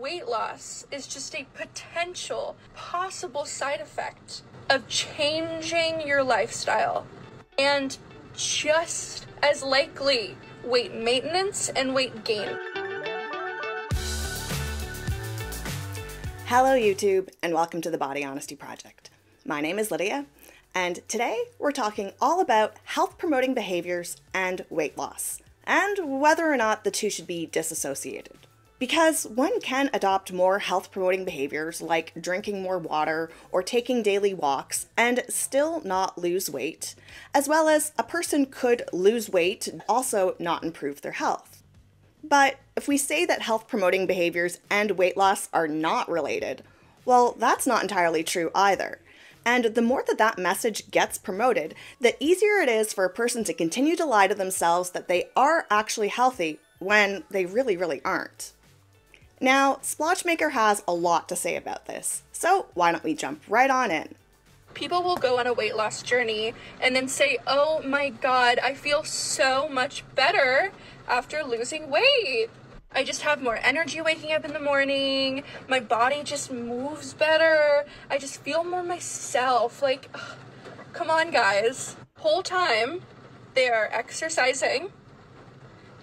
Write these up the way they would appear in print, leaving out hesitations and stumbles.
weight loss is just a potential, possible side effect of changing your lifestyle. And just as likely, weight maintenance and weight gain. Hello YouTube, and welcome to the Body Honesty Project. My name is Lydia, and today we're talking all about health-promoting behaviors and weight loss, and whether or not the two should be disassociated. Because one can adopt more health-promoting behaviors like drinking more water or taking daily walks and still not lose weight, as well as a person could lose weight and also not improve their health. But if we say that health-promoting behaviors and weight loss are not related, well, that's not entirely true either. And the more that message gets promoted, the easier it is for a person to continue to lie to themselves that they are actually healthy when they really aren't. Now, Splotchmaker has a lot to say about this, so why don't we jump right on in? People will go on a weight loss journey and then say, oh my god, I feel so much better after losing weight. I just have more energy waking up in the morning, my body just moves better, I just feel more myself. Like, ugh, come on guys. Whole time, they are exercising,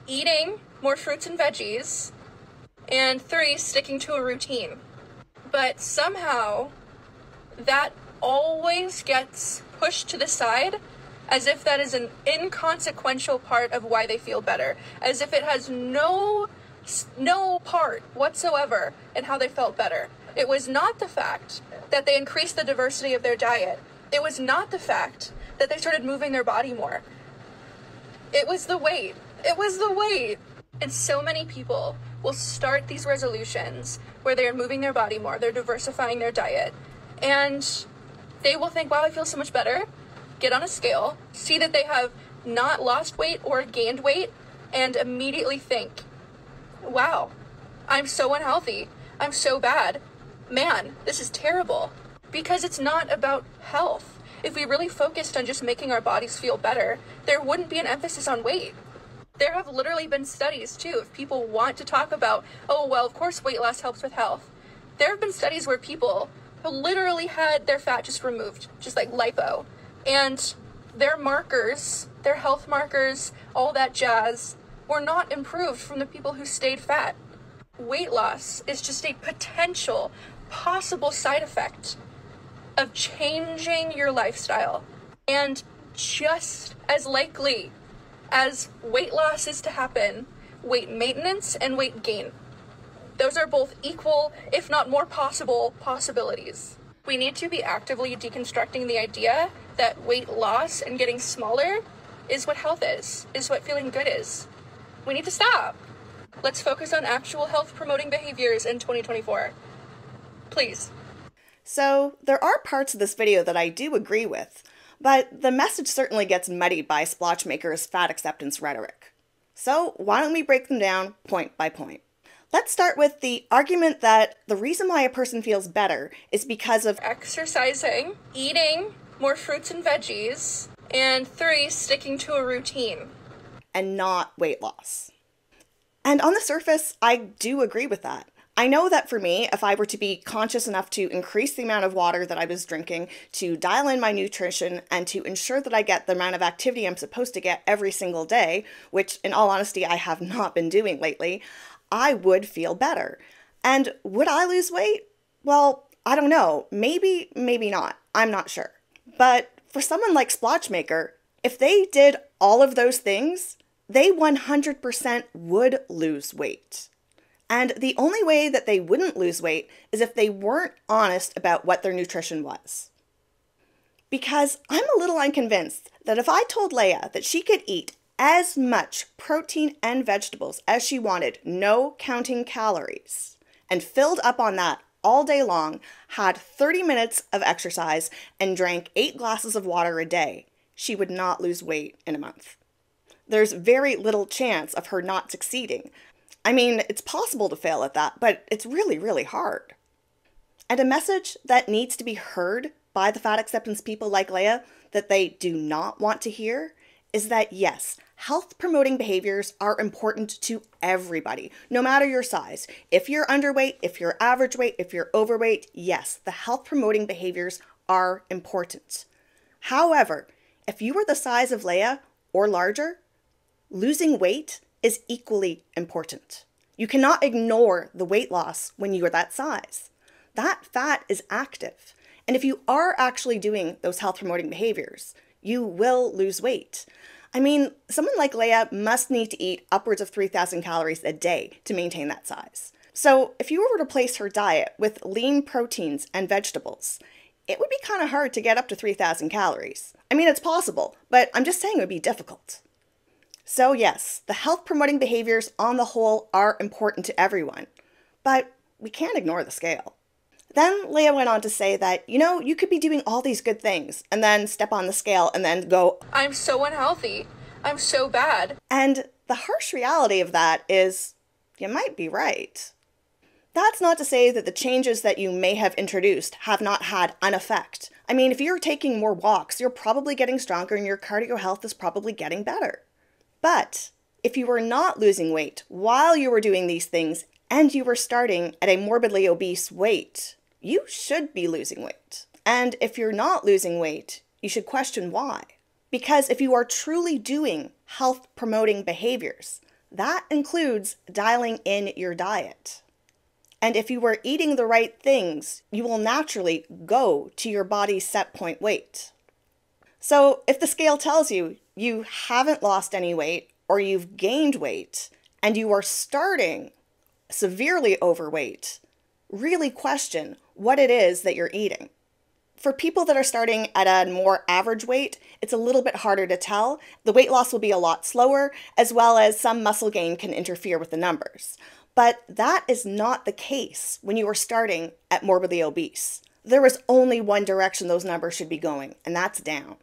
eating more fruits and veggies, and 3, sticking to a routine. But somehow, that always gets pushed to the side as if that is an inconsequential part of why they feel better, as if it has no part whatsoever in how they felt better. It was not the fact that they increased the diversity of their diet. It was not the fact that they started moving their body more. It was the weight. It was the weight. And so many people will start these resolutions where they are moving their body more, they're diversifying their diet, and they will think, wow, I feel so much better, get on a scale, see that they have not lost weight or gained weight, and immediately think, wow, I'm so unhealthy, I'm so bad, man, this is terrible. Because it's not about health. If we really focused on just making our bodies feel better, there wouldn't be an emphasis on weight. There have literally been studies too, if people want to talk about, oh well, of course weight loss helps with health. There have been studies where people who literally had their fat just removed, just like lipo, and their markers, their health markers, all that jazz, were not improved from the people who stayed fat. Weight loss is just a potential, possible side effect of changing your lifestyle. And just as likely as weight loss is to happen, weight maintenance and weight gain. Those are both equal, if not more possible, possibilities. We need to be actively deconstructing the idea that weight loss and getting smaller is what health is what feeling good is. We need to stop. Let's focus on actual health-promoting behaviors in 2024. Please. So, there are parts of this video that I do agree with, but the message certainly gets muddied by Splotchmaker's fat acceptance rhetoric. So, why don't we break them down point by point? Let's start with the argument that the reason why a person feels better is because of exercising, eating more fruits and veggies, and 3, sticking to a routine. And not weight loss. And on the surface, I do agree with that. I know that for me, if I were to be conscious enough to increase the amount of water that I was drinking, to dial in my nutrition, and to ensure that I get the amount of activity I'm supposed to get every single day, which in all honesty I have not been doing lately, I would feel better. And would I lose weight? Well, I don't know. Maybe, maybe not. I'm not sure. But for someone like Splotchmaker, if they did all of those things, they 100% would lose weight. And the only way that they wouldn't lose weight is if they weren't honest about what their nutrition was. Because I'm a little unconvinced that if I told Leia that she could eat as much protein and vegetables as she wanted, no counting calories, and filled up on that all day long, had 30 minutes of exercise, and drank 8 glasses of water a day, she would not lose weight in a month. There's very little chance of her not succeeding. I mean, it's possible to fail at that, but it's really hard. And a message that needs to be heard by the fat acceptance people like Leia that they do not want to hear is that yes, health promoting behaviors are important to everybody, no matter your size. If you're underweight, if you're average weight, if you're overweight, yes, the health promoting behaviors are important. However, if you are the size of Leia or larger, losing weight is equally important. You cannot ignore the weight loss when you are that size. That fat is active. And if you are actually doing those health promoting behaviors, you will lose weight. I mean, someone like Leia must need to eat upwards of 3,000 calories a day to maintain that size. So if you were to replace her diet with lean proteins and vegetables, it would be kind of hard to get up to 3,000 calories. I mean, it's possible, but I'm just saying it would be difficult. So yes, the health promoting behaviors on the whole are important to everyone, but we can't ignore the scale. Then Leia went on to say that, you could be doing all these good things and then step on the scale and then go, I'm so unhealthy. I'm so bad. And the harsh reality of that is, you might be right. That's not to say that the changes that you may have introduced have not had an effect. I mean, if you're taking more walks, you're probably getting stronger and your cardio health is probably getting better. But if you were not losing weight while you were doing these things and you were starting at a morbidly obese weight, you should be losing weight. And if you're not losing weight, you should question why. Because if you are truly doing health promoting behaviors, that includes dialing in your diet. And if you were eating the right things, you will naturally go to your body's set point weight. So if the scale tells you you haven't lost any weight or you've gained weight and you are starting severely overweight, really question what it is that you're eating. For people that are starting at a more average weight, it's a little bit harder to tell. The weight loss will be a lot slower, as well as some muscle gain can interfere with the numbers. But that is not the case when you are starting at morbidly obese. There is only one direction those numbers should be going, and that's down.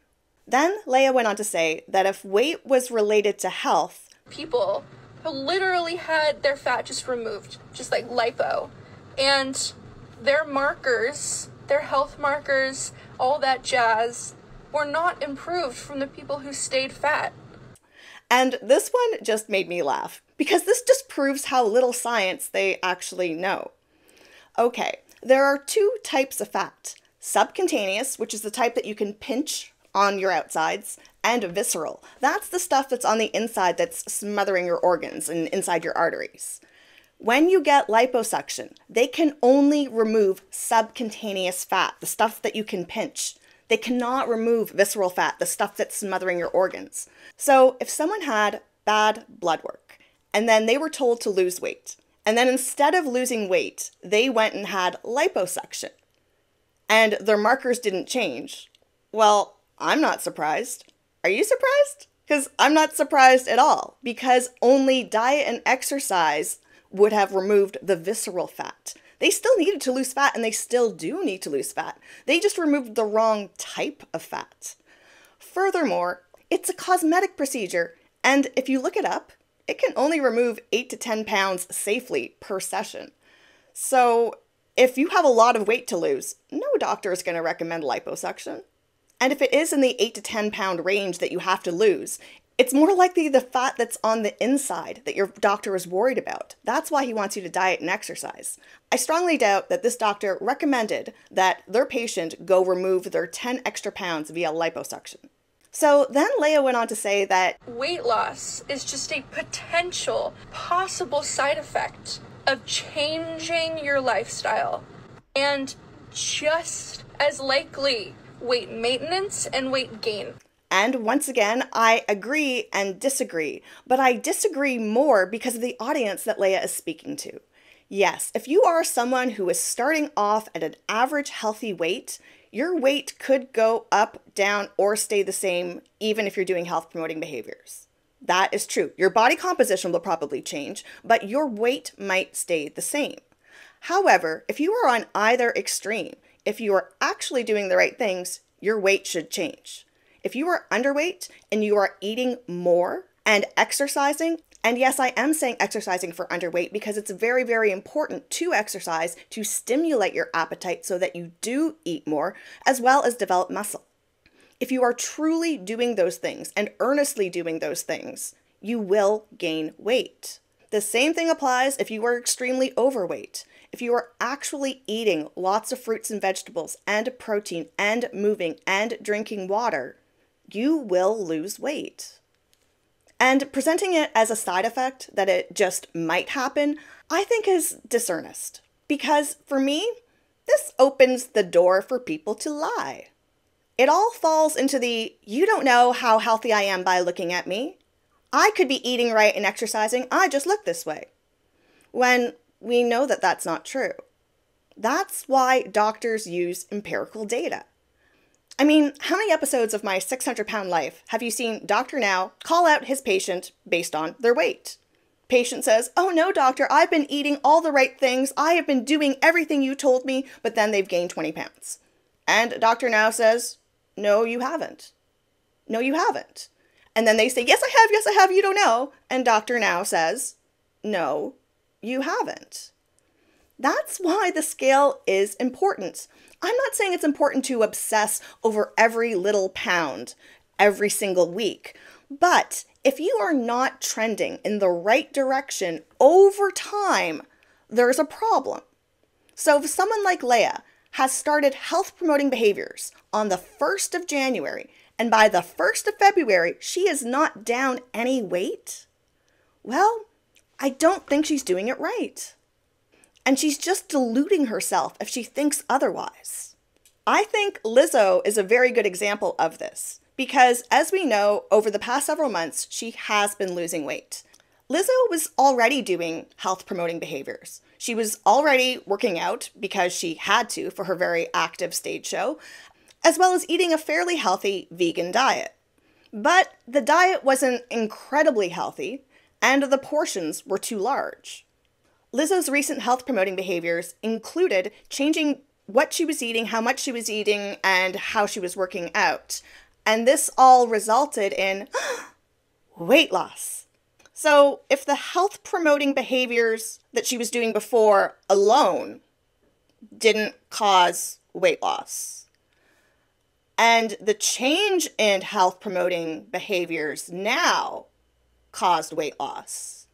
Then Leia went on to say that if weight was related to health, people who literally had their fat just removed, just like lipo, and their markers, their health markers, all that jazz, were not improved from the people who stayed fat. And this one just made me laugh, because this just proves how little science they actually know. Okay, there are two types of fat. Subcutaneous, which is the type that you can pinch on your outsides, and visceral. That's the stuff that's on the inside that's smothering your organs and inside your arteries. When you get liposuction, they can only remove subcutaneous fat, the stuff that you can pinch. They cannot remove visceral fat, the stuff that's smothering your organs. So if someone had bad blood work, and then they were told to lose weight, and then instead of losing weight, they went and had liposuction, and their markers didn't change, well, I'm not surprised. Are you surprised? Because I'm not surprised at all, because only diet and exercise would have removed the visceral fat. They still needed to lose fat, and they still do need to lose fat. They just removed the wrong type of fat. Furthermore, it's a cosmetic procedure, and if you look it up, it can only remove 8 to 10 pounds safely per session. So if you have a lot of weight to lose, no doctor is going to recommend liposuction. And if it is in the 8 to 10 pound range that you have to lose, it's more likely the fat that's on the inside that your doctor is worried about. That's why he wants you to diet and exercise. I strongly doubt that this doctor recommended that their patient go remove their 10 extra pounds via liposuction. So then Leia went on to say that weight loss is just a potential, possible side effect of changing your lifestyle. And just as likely, weight maintenance and weight gain. And once again, I agree and disagree, but I disagree more because of the audience that Leia is speaking to. Yes, if you are someone who is starting off at an average healthy weight, your weight could go up, down, or stay the same even if you're doing health promoting behaviors. That is true. Your body composition will probably change, but your weight might stay the same. However, if you are on either extreme, if you are actually doing the right things, your weight should change. If you are underweight and you are eating more and exercising, and yes, I am saying exercising for underweight because it's very, very important to exercise to stimulate your appetite so that you do eat more, as well as develop muscle. If you are truly doing those things and earnestly doing those things, you will gain weight. The same thing applies if you are extremely overweight. If you are actually eating lots of fruits and vegetables and protein and moving and drinking water, you will lose weight. And presenting it as a side effect that it just might happen, I think is dishonest. Because for me, this opens the door for people to lie. It all falls into the, you don't know how healthy I am by looking at me. I could be eating right and exercising, I just look this way. When we know that that's not true. That's why doctors use empirical data. I mean, how many episodes of My 600-Pound Life have you seen Dr. Now call out his patient based on their weight? Patient says, oh no, doctor, I've been eating all the right things. I have been doing everything you told me, but then they've gained 20 pounds. And Dr. Now says, no, you haven't. No, you haven't. And then they say, yes, I have, you don't know. And Dr. Now says, no, you haven't. That's why the scale is important. I'm not saying it's important to obsess over every little pound every single week, but if you are not trending in the right direction over time, there's a problem. So if someone like Leia has started health promoting behaviors on the 1st of January, and by the 1st of February, she is not down any weight, well, I don't think she's doing it right. And she's just deluding herself if she thinks otherwise. I think Lizzo is a very good example of this because, as we know, over the past several months, she has been losing weight. Lizzo was already doing health promoting behaviors. She was already working out because she had to for her very active stage show, as well as eating a fairly healthy vegan diet. But the diet wasn't incredibly healthy, and the portions were too large. Lizzo's recent health promoting behaviors included changing what she was eating, how much she was eating, and how she was working out. And this all resulted in weight loss. So if the health promoting behaviors that she was doing before alone didn't cause weight loss, and the change in health promoting behaviors now caused weight loss,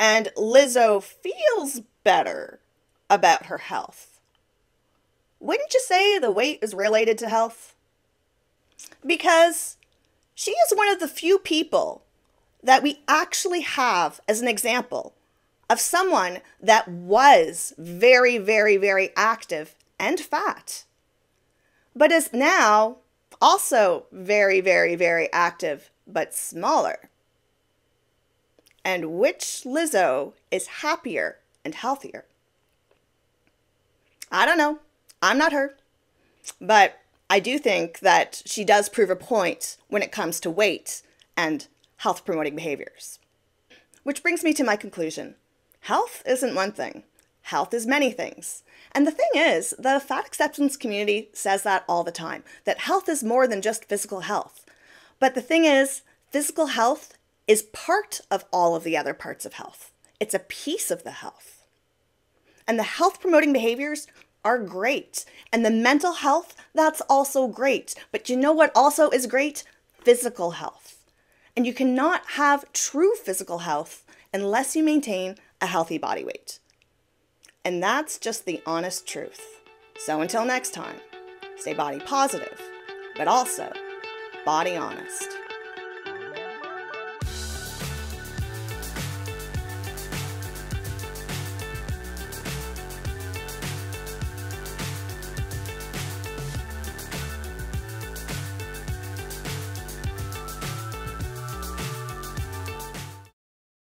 and Lizzo feels better about her health, wouldn't you say the weight is related to health? Because she is one of the few people that we actually have as an example of someone that was very, very, very active and fat, but is now also very, very, very active, but smaller. And which Lizzo is happier and healthier? I don't know. I'm not her. But I do think that she does prove a point when it comes to weight and health promoting behaviors. Which brings me to my conclusion. Health isn't one thing. Health is many things. And the thing is, the fat acceptance community says that all the time, that health is more than just physical health. But the thing is, physical health is part of all of the other parts of health. It's a piece of the health. And the health promoting behaviors are great. And the mental health, that's also great. But you know what also is great? Physical health. And you cannot have true physical health unless you maintain a healthy body weight. And that's just the honest truth. So until next time, stay body positive, but also body honest.